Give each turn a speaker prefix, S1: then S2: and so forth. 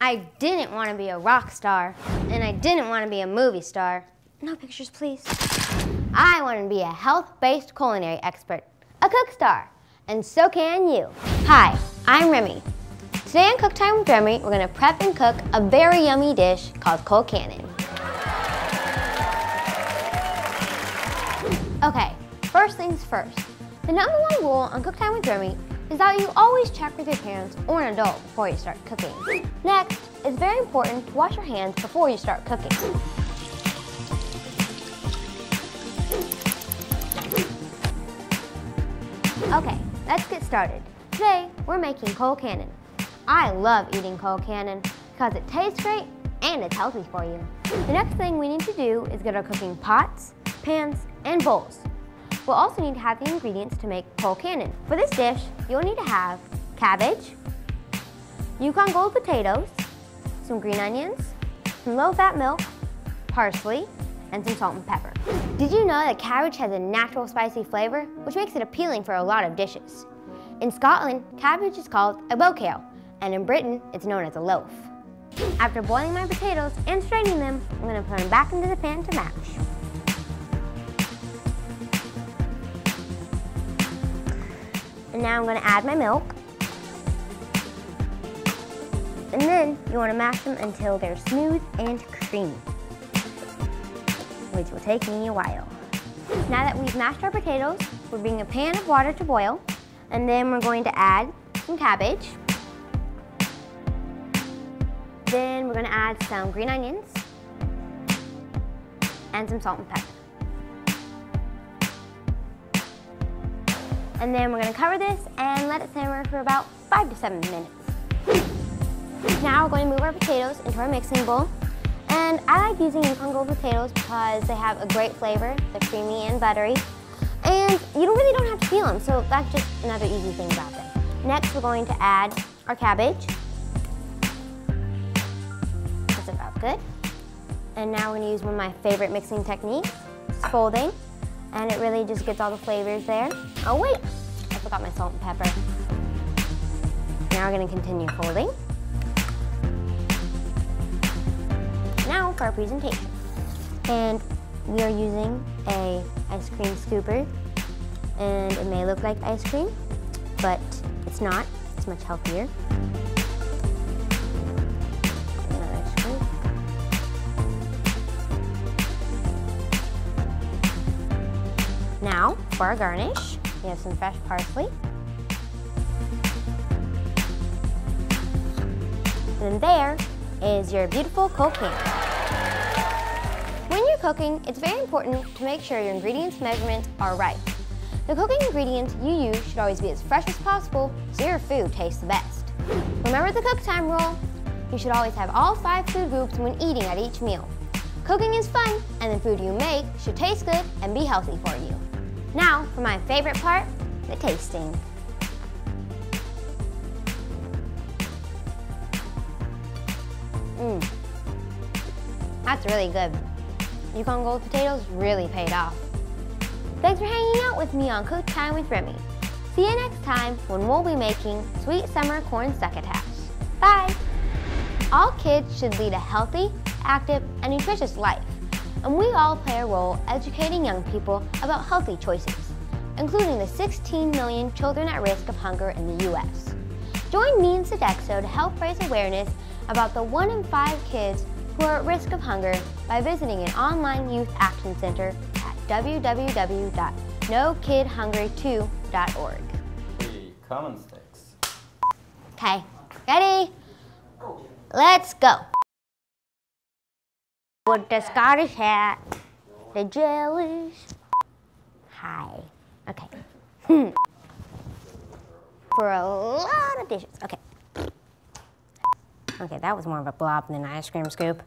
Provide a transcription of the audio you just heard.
S1: I didn't want to be a rock star, and I didn't want to be a movie star. No pictures, please. I wanted to be a health-based culinary expert, a cook star, and so can you. Hi, I'm Remmi. Today on Cook Time with Remmi, we're going to prep and cook a very yummy dish called Colcannon. Okay, first things first. The #1 rule on Cook Time with Remmi is that you always check with your parents or an adult before you start cooking. Next, it's very important to wash your hands before you start cooking. Okay, let's get started. Today, we're making Colcannon. I love eating Colcannon because it tastes great and it's healthy for you. The next thing we need to do is get our cooking pots, pans, and bowls. We'll also need to have the ingredients to make Colcannon. For this dish, you'll need to have cabbage, Yukon Gold potatoes, some green onions, some low-fat milk, parsley, and some salt and pepper. Did you know that cabbage has a natural spicy flavor, which makes it appealing for a lot of dishes? In Scotland, cabbage is called a bouquet, and in Britain, it's known as a loaf. After boiling my potatoes and straining them, I'm going to put them back into the pan to mash. And now I'm going to add my milk. And then you want to mash them until they're smooth and creamy, which will take me a while. Now that we've mashed our potatoes, we're bringing a pan of water to boil, and then we're going to add some cabbage. Then we're going to add some green onions and some salt and pepper. And then we're going to cover this and let it simmer for about 5 to 7 minutes. Now we're going to move our potatoes into our mixing bowl. And I like using Yukon Gold potatoes because they have a great flavor. They're creamy and buttery. And you really don't have to peel them, so that's just another easy thing about them. Next, we're going to add our cabbage. That's about good. And now we're going to use one of my favorite mixing techniques, folding. And it really just gets all the flavors there. Oh wait, I forgot my salt and pepper. Now we're going to continue folding. Now for our presentation. And we are using a ice cream scooper. And it may look like ice cream, but it's not. It's much healthier. Another scoop. Now, for our garnish, we have some fresh parsley. And there is your beautiful Colcannon. When you're cooking, it's very important to make sure your ingredients measurements are right. The cooking ingredients you use should always be as fresh as possible so your food tastes the best. Remember the cook time rule? You should always have all 5 food groups when eating at each meal. Cooking is fun, and the food you make should taste good and be healthy for you. Now, for my favorite part, the tasting. That's really good. Yukon Gold potatoes really paid off. Thanks for hanging out with me on Cook Time with Remmi. See you next time when we'll be making sweet summer corn succotash. Bye! All kids should lead a healthy, active, and nutritious life. And we all play a role educating young people about healthy choices, including the 16 million children at risk of hunger in the U.S. Join me and Sodexo to help raise awareness about the 1 in 5 kids who are at risk of hunger by visiting an online youth action center at www.nokidhungry2.org.
S2: 3 common sticks.
S1: Okay, ready? Let's go. With the Scottish hat, the jellies. Hi. Okay. For a lot of dishes. Okay. Okay, that was more of a blob than an ice cream scoop.